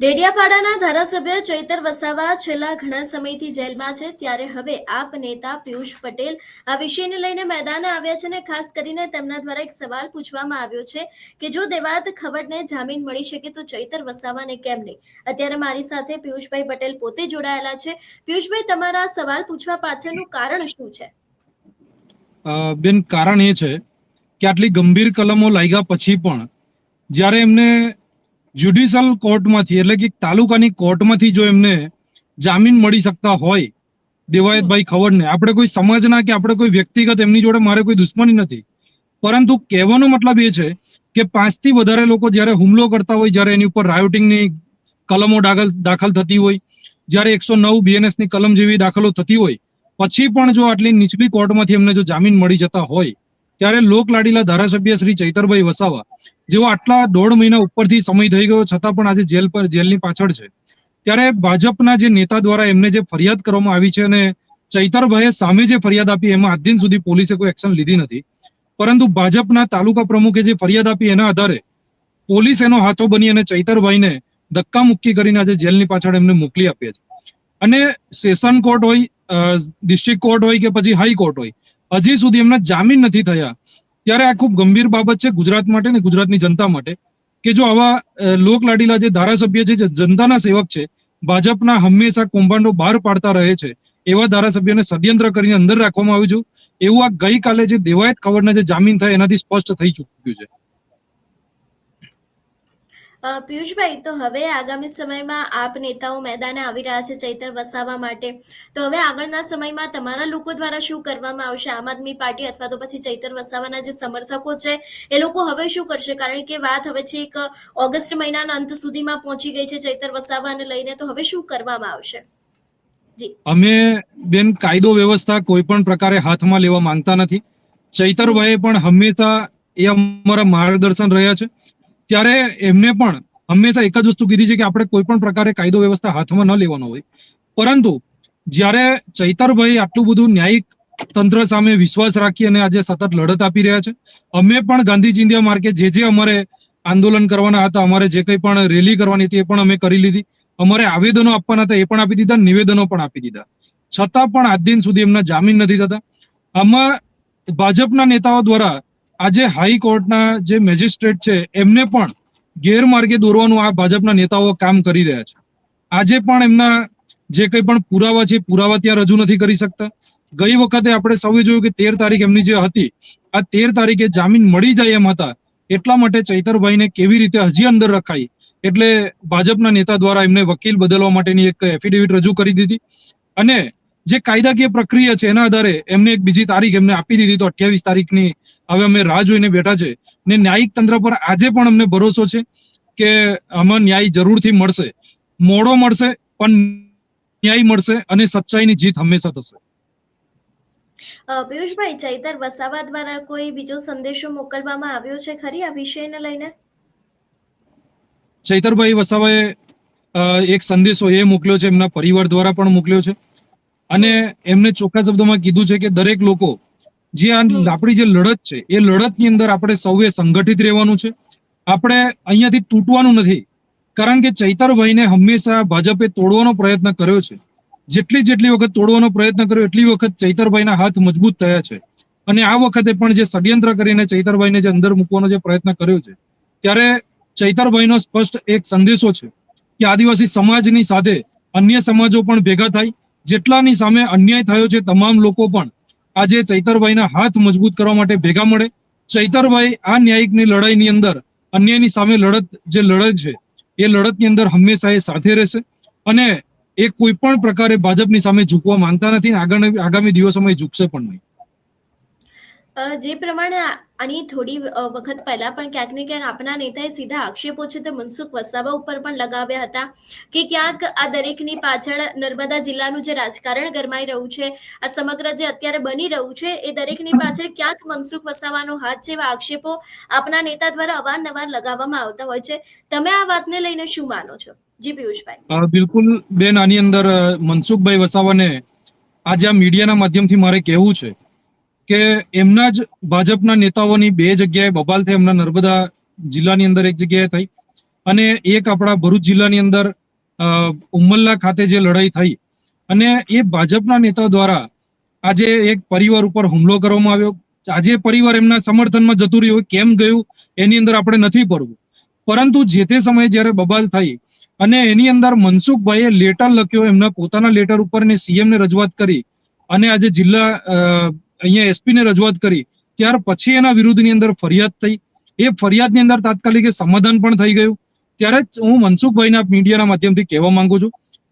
ડેડિયાપાડાના ધારાસભ્ય ચૈતર વસાવા છેલ્લા ઘણા સમયથી જેલમાં છે, ત્યારે હવે આપ નેતા પિયુષ પટેલ આ વિષયને લઈને મેદાને આવ્યા છે અને ખાસ કરીને તેમના દ્વારા એક સવાલ પૂછવામાં આવ્યો છે કે જો દેવાત ખવડને જામીન મળી શકે તો ચૈતર વસાવાને કેમ નહીં. અત્યારે મારી સાથે પિયુષભાઈ પટેલ પોતે જોડાયેલા છે. પિયુષભાઈ, તમારા સવાલ પૂછવા પાછળનું કારણ શું છે? બેન, કારણ એ છે કે આટલી ગંભીર કલમો લાગ્યા પછી પણ જ્યારે એમને જ્યુડિશિયલ કોર્ટમાંથી એટલે કે તાલુકાની કોર્ટમાંથી જો એમને જામીન મળી શકતા હોય દેવાયતભાઈ ખવડને, આપણે કોઈ સમાજના કે આપણે કોઈ વ્યક્તિગત એમની જોડે મારે કોઈ દુશ્મની નથી, પરંતુ કહેવાનો મતલબ એ છે કે 5 થી વધારે લોકો જ્યારે હુમલો કરતા હોય, જ્યારે એની ઉપર રાયોટિંગની કલમો દાખલ થતી હોય, જ્યારે 109 BNS ની કલમ જેવી દાખલો થતી હોય, પછી પણ જો આટલી નીચલી કોર્ટમાંથી એમને જો જામીન મળી જતા હોય, ત્યારે લોકલાડીલા ધારાસભ્ય શ્રી ચૈતરભાઈ વસાવા જેઓ આટલા 1.5 મહિના ઉપરથી સમય થઈ ગયો છતાં પણ આજે જેલની પાછળ છે, ત્યારે ભાજપના જે નેતા દ્વારા એમને જે ફરિયાદ કરવામાં આવી છે અને ચૈતરભાઈએ સામે જે ફરિયાદ આપી એમાં આજ દિન સુધી પોલીસે કોઈ એક્શન લીધી નથી, પરંતુ ભાજપના તાલુકા પ્રમુખે જે ફરિયાદ આપી એના આધારે પોલીસ એનો હાથો બની અને ચૈતરભાઈને ધક્કા મુક્કી કરીને આજે જેલની પાછળ એમને મોકલી આપ્યા છે. અને સેશન કોર્ટ હોય, ડિસ્ટ્રિક્ટ કોર્ટ હોય કે પછી હાઈકોર્ટ હોય, હજી સુધી એમના જામીન નથી થયા. ત્યારે આ ખૂબ ગંભીર બાબત છે ગુજરાત માટે ને ગુજરાતની જનતા માટે કે જો આવા લોકલાડીલા જે ધારાસભ્ય છે, જે જનતાના સેવક છે, ભાજપના હંમેશા કૌભાંડો બહાર પાડતા રહે છે, એવા ધારાસભ્યને ષડયંત્ર કરીને અંદર રાખવામાં આવ્યું છે. એવું આ ગઈકાલે જે દેવાયત ખવડના જે જામીન થયા એનાથી સ્પષ્ટ થઈ ચૂક્યું છે. પિયુષભાઈ, તો હવે આગામી સમયમાં આપ નેતાઓ મેદાને આવી રહ્યા છે ચૈતર વસાવા માટે, તો હવે આગળના સમયમાં તમારા લોકો દ્વારા શું કરવામાં આવશે? આમ આદમી પાર્ટી અથવા તો પછી ચૈતર વસાવાના જે સમર્થકો છે એ લોકો હવે શું કરશે? કારણ કે વાત હવે છે એક ઓગસ્ટ મહિનાના અંત સુધીમાં પહોંચી ગઈ છે ચૈતર વસાવાને લઈને, તો હવે શું કરવામાં આવશે? અમે બેન કાયદો વ્યવસ્થા કોઈ પણ પ્રકારે હાથમાં લેવા માંગતા નથી. ચૈતરભાઈ પણ હંમેશા એ અમારા માર્ગદર્શન રહ્યા છે, ત્યારે એમને પણ હંમેશા એક જ વસ્તુ કીધી છે કે આપણે કોઈ પણ પ્રકારે કાયદો વ્યવસ્થા હાથમાં ન લેવાનો હોય. પરંતુ જ્યારે ચૈતરભાઈ આટલું બધું ન્યાયિક તંત્ર સામે વિશ્વાસ રાખી અને આજે સતત લડત આપી રહ્યા છે, અમે પણ ગાંધીજી ઇન્ડિયા માર્કેટ જે અમારે આંદોલન કરવાના હતા, અમારે જે કંઈ પણ રેલી કરવાની હતી એ પણ અમે કરી લીધી, અમારે આવેદનો આપવાના હતા એ પણ આપી દીધા, નિવેદનો પણ આપી દીધા, છતાં પણ આજ દિન સુધી એમના જામીન નથી થતા. આમાં ભાજપના નેતાઓ દ્વારા આજે હાઈકોર્ટના જે મેજિસ્ટ્રેટ છે એમને પણ ગેરમાર્ગે દોરવાનું આ ભાજપના નેતાઓ કામ કરી રહ્યા છે. આજે પણ એમના જે કંઈ પણ પુરાવા છે પુરાવા ત્યાં રજૂ નથી કરી શકતા. ગઈ વખતે આપણે સૌએ જોયું કે 13 તારીખ એમની જે હતી, આ 13 તારીખે જામીન મળી જાય એમ હતા, એટલા માટે ચૈતરભાઈને કેવી રીતે હજી અંદર રખાય એટલે ભાજપના નેતા દ્વારા એમને વકીલ બદલવા માટેની એક એફિડેવિટ રજૂ કરી દીધી અને જે કાયદાકીય પ્રક્રિયા છે એના આધારે એમને એક બીજી તારીખ એમને આપી દીધી. તો 28 તારીખની હવે અમે રાહ જોઈને બેઠા છે ને ન્યાયિક તંત્ર પર આજે પણ અમને ભરોસો છે કે આમાં ન્યાય જરૂરથી મળશે. મોડો મળશે પણ ન્યાય મળશે અને સચ્ચાઈની જીત હંમેશા થશે. પિયુષભાઈ, ચૈતર વસાવા દ્વારા કોઈ બીજો સંદેશો મોકલવામાં આવ્યો છે ખરી આ વિષયને લઈને? ચૈતરભાઈ વસાવાએ એક સંદેશો એ મોકલ્યો છે, એમના પરિવાર દ્વારા પણ મોકલ્યો છે અને એમને ચોખ્ખા શબ્દોમાં કીધું છે કે દરેક લોકો જે આપણી જે લડત છે એ લડતની અંદર આપણે સૌએ સંગઠિત રહેવાનું છે. આપણે અહીંયાથી તૂટવાનું નથી, કારણ કે ચૈતરભાઈને હંમેશા ભાજપે તોડવાનો પ્રયત્ન કર્યો છે. જેટલી વખત તોડવાનો પ્રયત્ન કર્યો એટલી વખત ચૈતરભાઈના હાથ મજબૂત થયા છે અને આ વખતે પણ જે ષડયંત્ર કરીને ચૈતરભાઈને જે અંદર મૂકવાનો જે પ્રયત્ન કર્યો છે, ત્યારે ચૈતરભાઈનો સ્પષ્ટ એક સંદેશો છે કે આદિવાસી સમાજની સાથે અન્ય સમાજો પણ ભેગા થાય, જેટલાની સામે અન્યાય થયો છે તમામ લોકો પણ આજે ચૈતરભાઈના હાથ મજબૂત કરવા માટે ભેગા મળે. ચૈતરભાઈ આ ન્યાયિકની લડાઈની અંદર અન્યાયની સામે જે લડત છે એ લડતની અંદર હંમેશા એ સાથે રહેશે અને એ કોઈ પણ પ્રકારે ભાજપની સામે ઝૂકવા માંગતા નથી અને આગામી દિવસોમાં ઝૂકશે પણ નહીં. જે પ્રમાણે આની થોડી વખત પહેલા પણ ક્યાંક ને ક્યાંક આપના નેતાએ સીધા આક્ષેપો છે તે મનસુખ વસાવા ઉપર પણ લગાવ્યા હતા કે ક્યાંક આ દરેકની પાછળ નર્મદા જિલ્લાનું જે રાજકારણ ગરમાઈ રહ્યું છે, આ સમગ્ર જે અત્યારે બની રહ્યું છે એ દરેકની પાછળ ક્યાંક મનસુખ વસાવાનો હાથ છે, એવા આક્ષેપો આપના નેતા દ્વારા અવારનવાર લગાવવામાં આવતા હોય છે. તમે આ વાતને લઈને શું માનો છો? જી પિયુષભાઈ. બિલકુલ બેન, આની અંદર મનસુખભાઈ વસાવાને આજે આ મીડિયાના માધ્યમથી મારે કહેવું છે કે એમના જ ભાજપના નેતાઓની 2 જગ્યાએ બબાલ થઈ. એમના નર્મદા જિલ્લાની અંદર એક જગ્યાએ થઈ અને એક આપણા ભરૂચ જિલ્લાની અંદર ઉમલ્લા ખાતે જે લડાઈ થઈ અને એ ભાજપના નેતાઓ દ્વારા આજે એક પરિવાર ઉપર હુમલો કરવામાં આવ્યો. આજે પરિવાર એમના સમર્થનમાં જતું રહ્યું, કેમ ગયું એની અંદર આપણે નથી પડવું, પરંતુ જે તે સમયે જ્યારે બબાલ થઈ અને એની અંદર મનસુખભાઈએ લેટર લખ્યો, એમના પોતાના લેટર ઉપર ને સીએમ ને રજૂઆત કરી અને આજે જિલ્લા અહીંયા એસપી ને રજૂઆત કરી, ત્યાર પછી એના વિરુદ્ધની અંદર ફરિયાદ થઈ. એ ફરિયાદની અંદર તાત્કાલિક સમાધાન પણ થઈ ગયું. ત્યારે જ હું મનસુખભાઈના મીડિયાના માધ્યમથી કહેવા માંગુ છું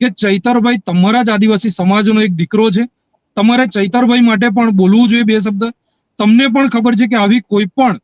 કે ચૈતરભાઈ તમારા જ આદિવાસી સમાજનો એક દીકરો છે, તમારે ચૈતરભાઈ માટે પણ બોલવું જોઈએ બે શબ્દ. તમને પણ ખબર છે કે આવી કોઈ પણ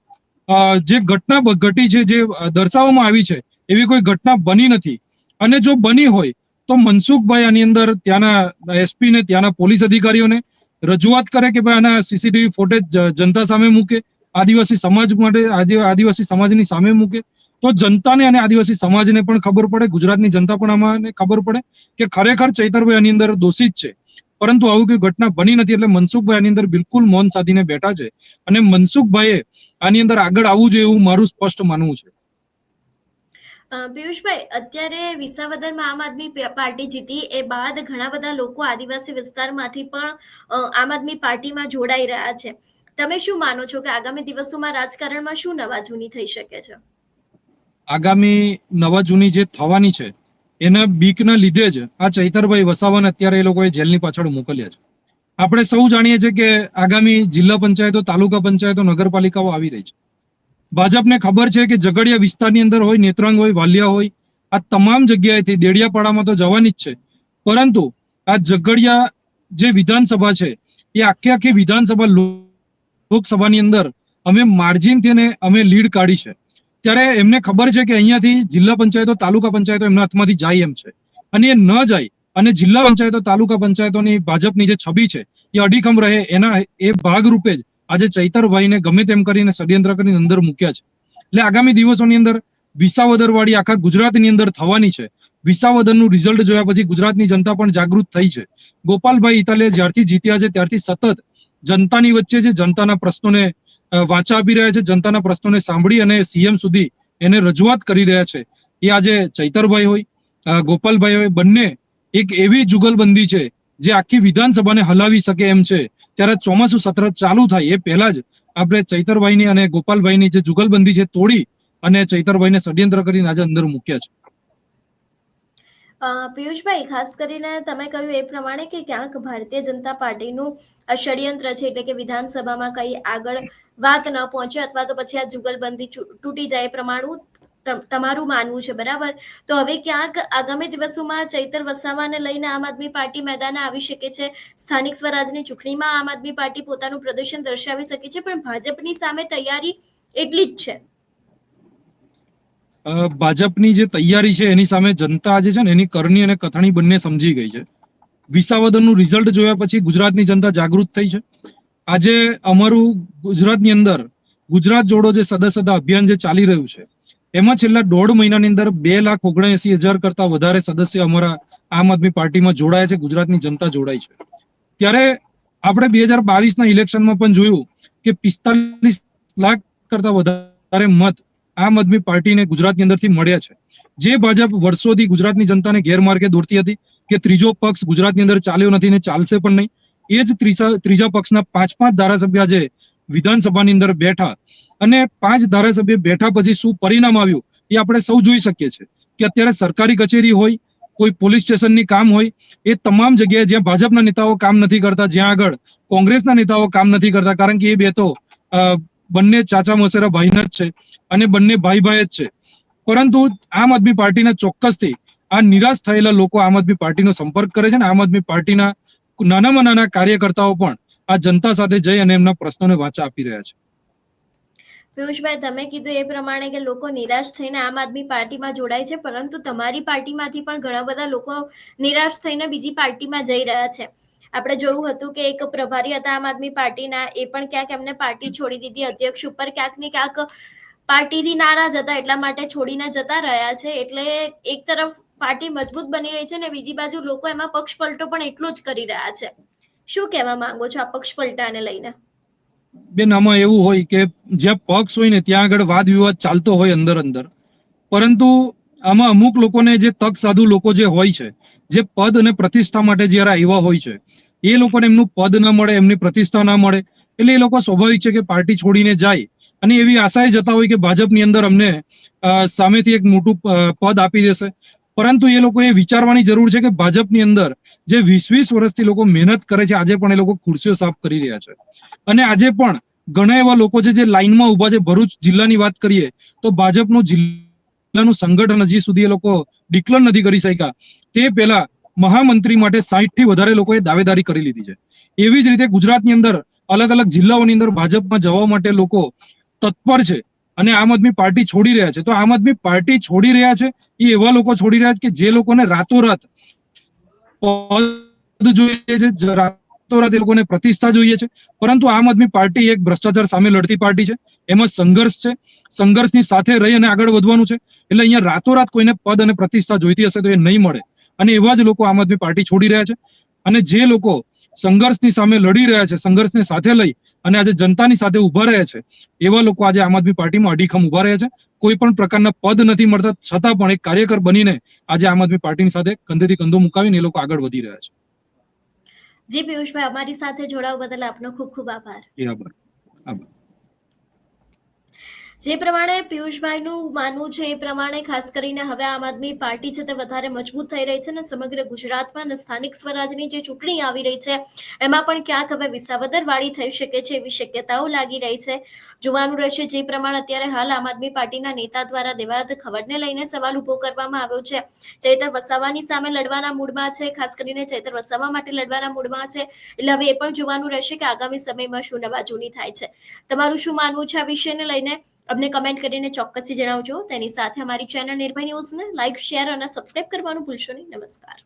જે ઘટના ઘટી છે, જે દર્શાવવામાં આવી છે, એવી કોઈ ઘટના બની નથી. અને જો બની હોય તો મનસુખભાઈ આની અંદર ત્યાંના એસપી ને ત્યાંના પોલીસ અધિકારીઓને રજૂઆત કરે કે ભાઈ આના સીસીટીવી ફૂટેજ જનતા સામે મૂકે, આદિવાસી સમાજ માટે આજે આદિવાસી સમાજની સામે મૂકે, તો જનતાને અને આદિવાસી સમાજને પણ ખબર પડે, ગુજરાતની જનતા પણ આમાં ખબર પડે કે ખરેખર ચૈતરભાઈ આની અંદર દોષિત છે. પરંતુ આવું કોઈ ઘટના બની નથી. એટલે મનસુખભાઈ આની અંદર બિલકુલ મૌન સાધીને બેઠા છે અને મનસુખભાઈએ આની અંદર આગળ આવવું જોઈએ એવું મારું સ્પષ્ટ માનવું છે. પિયુષભાઈ, અત્યારે વિસાવદરમાં આમ આદમી પાર્ટી જીતી એ બાદ ઘણા બધા લોકો આદિવાસી વિસ્તારમાંથી પણ આમ આદમી પાર્ટીમાં જોડાઈ રહ્યા છે. તમે શું માનો છો કે આગામી દિવસોમાં રાજકારણમાં શું નવા જૂની થઈ શકે છે? આગામી નવા જૂની જે થવાની છે એના બીકના લીધે જ આ ચૈતરભાઈ વસાવાને અત્યારે એ લોકોએ જેલની પાછળ મોકલ્યા છે. આપણે સૌ જાણીએ છીએ કે આગામી જિલ્લા પંચાયતો, તાલુકા પંચાયતો, નગરપાલિકાઓ આવી રહી છે. ભાજપને ખબર છે કે ઝઘડિયા વિસ્તારની અંદર હોય, નેત્રંગ હોય, વાલિયા હોય, આ તમામ જગ્યાએથી દેડિયાપાડામાં તો જવાની જ છે. પરંતુ આ ઝઘડિયા જે વિધાનસભા છે એ આખી આખી વિધાનસભા લોકસભાની અંદર અમે માર્જિનથી અને અમે લીડ કાઢી છે. ત્યારે એમને ખબર છે કે અહીંયાથી જિલ્લા પંચાયતો, તાલુકા પંચાયતો એમના હાથમાંથી જાય એમ છે, અને એ ન જાય અને જિલ્લા પંચાયતો, તાલુકા પંચાયતોની ભાજપની જે છબી છે એ અડીખમ રહે, એના એ ભાગરૂપે જ આજે ચૈતરભાઈને ગમે તેમ કરીને ષડયંત્ર કરીને અંદર મૂક્યા છે. એટલે આગામી દિવસોની અંદર વિસાવદર વાળી આખા ગુજરાતની અંદર થવાની છે. વિસાવદરનું રિઝલ્ટ જોયા પછી ગુજરાતની જનતા પણ જાગૃત થઈ છે. ગોપાલભાઈ ઇટાલિયા જ્યારથી જીત્યા છે ત્યારથી સતત જનતાની વચ્ચે છે, જનતાના પ્રશ્નોને વાચા આપી રહ્યા છે, જનતાના પ્રશ્નોને સાંભળી અને સીએમ સુધી એને રજૂઆત કરી રહ્યા છે. એ આજે ચૈતરભાઈ હોય, ગોપાલભાઈ હોય, બંને એક એવી જુગલબંધી છે જે આખી વિધાનસભાને હલાવી શકે એમ છે. ત્યારે ચોમાસું સત્ર ચાલુ થાય એ પહેલા જ આપણે ચૈતરભાઈની અને ગોપાલભાઈની જે જુગલબંધી છે તોડી અને ચૈતરભાઈને ષડયંત્ર કરીને આજે અંદર મૂક્યા છે. પિયુષભાઈ, ખાસ કરીને તમે કહ્યું એ પ્રમાણે કે ક્યાંક ભારતીય જનતા પાર્ટીનું ષડયંત્ર છે, એટલે કે વિધાનસભામાં કઈ આગળ વાત ન પહોંચે અથવા તો પછી આ જુગલબંધી તૂટી જાય એ પ્રમાણું તમારું માનવું છે, બરાબર? તો હવે ક્યાંક આગામી દિવસોમાં ચૈતર વસાવાને લઈને આમ આદમી પાર્ટી મેદાને આવી શકે છે. સ્થાનિક સ્વરાજની ચૂંટણીમાં આમ આદમી પાર્ટી પોતાનું પ્રદર્શન દર્શાવી શકે છે, પણ ભાજપની સામે તૈયારી એટલી જ છે. ભાજપની જે તૈયારી છે એની સામે જનતા આજે છે ને એની કરણી અને કથણી બંને સમજી ગઈ છે. વિસાવદરનું રિઝલ્ટ જોયા પછી ગુજરાતની જનતા જાગૃત થઈ છે. આજે અમારું ગુજરાતની અંદર ગુજરાત જોડો જે સદસ્યતા અભિયાન જે ચાલી રહ્યું છે એમાં છેલ્લા 1.5 મહિનાની અંદર 2,79,000 કરતા વધારે સદસ્ય અમારા આમ આદમી પાર્ટીમાં જોડાયા છે, ગુજરાતની જનતા જોડાઈ છે. ત્યારે આપણે 2022ના ઇલેક્શનમાં પણ જોયું કે 45 લાખ કરતા વધારે મત આમ આદમી પાર્ટીને ગુજરાતની અંદરથી મળ્યા છે. જે ભાજપ વર્ષોથી ગુજરાતની જનતાને ગેરમાર્ગે દોરતી હતી કે ત્રીજો પક્ષ ગુજરાતની અંદર ચાલ્યો નથી ને ચાલશે પણ નહીં, એ જ ત્રીજા પક્ષના 5 ધારાસભ્ય આજે વિધાનસભાની અંદર બેઠા અને 5 ધારાસભ્ય બેઠા પછી શું પરિણામ આવ્યું એ આપણે સૌ જોઈ શકીએ છીએ કે અત્યારે સરકારી કચેરી હોય, કોઈ પોલીસ સ્ટેશનની કામ હોય, એ તમામ જગ્યાએ જ્યાં ભાજપના નેતાઓ કામ નથી કરતા, જ્યાં આગળ કોંગ્રેસના નેતાઓ કામ નથી કરતા, કારણ કે એ બે તો બંને ચાચા મોસેરા ભાઈના જ છે અને બંને ભાઈ ભાઈ જ છે. પરંતુ આમ આદમી પાર્ટીના ચોક્કસથી આ નિરાશ થયેલા લોકો આમ આદમી પાર્ટીનો સંપર્ક કરે છે અને આમ આદમી પાર્ટીના નાનામાં નાના કાર્યકર્તાઓ પણ આ જનતા સાથે જઈ અને એમના પ્રશ્નોને વાચા આપી રહ્યા છે. પિયુષભાઈ, તમે કીધું એ પ્રમાણે કે લોકો નિરાશ થઈને આમ આદમી પાર્ટીમાં જોડાય છે, પરંતુ તમારી પાર્ટીમાંથી પણ ઘણા બધા લોકો નિરાશ થઈને બીજી પાર્ટીમાં જઈ રહ્યા છે. આપણે જોયું હતું કે એક પ્રભારી હતા આમ આદમી પાર્ટીના, એ પણ ક્યાંક એમને પાર્ટી છોડી દીધી. અધ્યક્ષ ઉપર ક્યાંક ને ક્યાંક પાર્ટીથી નારાજ હતા એટલા માટે છોડીને જતા રહ્યા છે. એટલે એક તરફ પાર્ટી મજબૂત બની રહી છે અને બીજી બાજુ લોકો એમાં પક્ષપલટો પણ એટલો જ કરી રહ્યા છે. શું કહેવા માંગો છો આ પક્ષપલટાને લઈને? બેન, આમાં એવું હોય કે જ્યાં પક્ષ હોય ને ત્યાં આગળ વાદ વિવાદ ચાલતો હોય અંદર અંદર, પરંતુ આમાં અમુક લોકોને જે તક સાધુ લોકો જે હોય છે, જે પદ અને પ્રતિષ્ઠા માટે જ્યારે આવ્યા હોય છે, એ લોકોને એમનું પદ ના મળે, એમની પ્રતિષ્ઠા ના મળે, એટલે એ લોકો સ્વાભાવિક છે કે પાર્ટી છોડીને જાય અને એવી આશાએ જતા હોય કે ભાજપની અંદર અમને સામેથી એક મોટું પદ આપી દેશે. પરંતુ એ લોકોએ વિચારવાની જરૂર છે કે ભાજપની અંદર જે 20-20 વર્ષથી લોકો મહેનત કરે છે, આજે પણ એ લોકો ખુરશીઓ સાફ કરી રહ્યા છે. અને આજે પણ ઘણા એવા લોકો છે જે લાઈનમાં ઉભા છે. ભરૂચ જિલ્લાની વાત કરીએ તો ભાજપનું જિલ્લાનું સંગઠન હજી સુધી એ લોકો ડિક્લેર નથી કરી શક્યા. તે પહેલા મહામંત્રી માટે 60 થી વધારે લોકોએ દાવેદારી કરી લીધી છે. એવી જ રીતે ગુજરાતની અંદર અલગ અલગ જિલ્લાઓની અંદર ભાજપમાં જવા માટે લોકો તત્પર છે અને આમ આદમી પાર્ટી છોડી રહ્યા છે. તો આમ આદમી પાર્ટી છોડી રહ્યા છે એ એવા લોકો છોડી રહ્યા છે કે જે લોકોને રાતોરાત પદ જોઈએ છે, રાતોરાત એ લોકોને પ્રતિષ્ઠા જોઈએ છે. પરંતુ આમ આદમી પાર્ટી એક ભ્રષ્ટાચાર સામે લડતી પાર્ટી છે. એમાં સંઘર્ષ છે, સંઘર્ષની સાથે રહી અને આગળ વધવાનું છે. એટલે અહીંયા રાતોરાત કોઈને પદ અને પ્રતિષ્ઠા જોઈતી હશે તો એ નહીં મળે. અને એવા જ લોકો આમ આદમી પાર્ટી છોડી રહ્યા છે. અને જે લોકો સંઘર્ષની સામે લડી રહ્યા છે, સંઘર્ષને સાથે લઈ અને આજે જનતાની સાથે ઉભા રહ્યા છે, એવા લોકો આજે આમ આદમી પાર્ટીમાં અડીખમ ઉભા રહ્યા છે. કોઈ પણ પ્રકારના પદ નથી મળતા છતાં પણ એક કાર્યકર બનીને આજે આમ આદમી પાર્ટીની સાથે કંધેથી કંધો મુકાવીને એ લોકો આગળ વધી રહ્યા છે. જી પિયુષભાઈ, અમારી સાથે જોડાવા બદલ આપનો ખૂબ ખૂબ આભાર. એ આભાર. આભાર. જે પ્રમાણે પિયુષભાઈનું માનવું છે એ પ્રમાણે ખાસ કરીને હવે આમ આદમી પાર્ટી છે તે વધારે મજબૂત થઈ રહી છે અને સમગ્ર ગુજરાતમાં અને સ્થાનિક સ્વરાજની જે ચૂંટણી આવી રહી છે એમાં પણ ક્યાંક હવે વિસાવદર વાળી થઈ શકે છે એવી શક્યતાઓ લાગી રહી છે. જોવાનું રહેશે જે પ્રમાણે અત્યારે હાલ આમ આદમી પાર્ટીના નેતા દ્વારા દેવાયત ખબરને લઈને સવાલ ઉભો કરવામાં આવ્યો છે. ચૈતર વસાવાની સામે લડવાના મૂડમાં છે, ખાસ કરીને ચૈતર વસાવા માટે લડવાના મૂડમાં છે. એટલે હવે એ પણ જોવાનું રહેશે કે આગામી સમયમાં શું નવા જૂની થાય છે. તમારું શું માનવું છે આ વિષયને લઈને? અમને કમેન્ટ કરીને ચોક્કસથી જણાવજો. તેની સાથે અમારી ચેનલ નિર્ભય ન્યૂઝને લાઇક, શેર અને સબસ્ક્રાઇબ કરવાનું ભૂલશો નહીં. નમસ્કાર.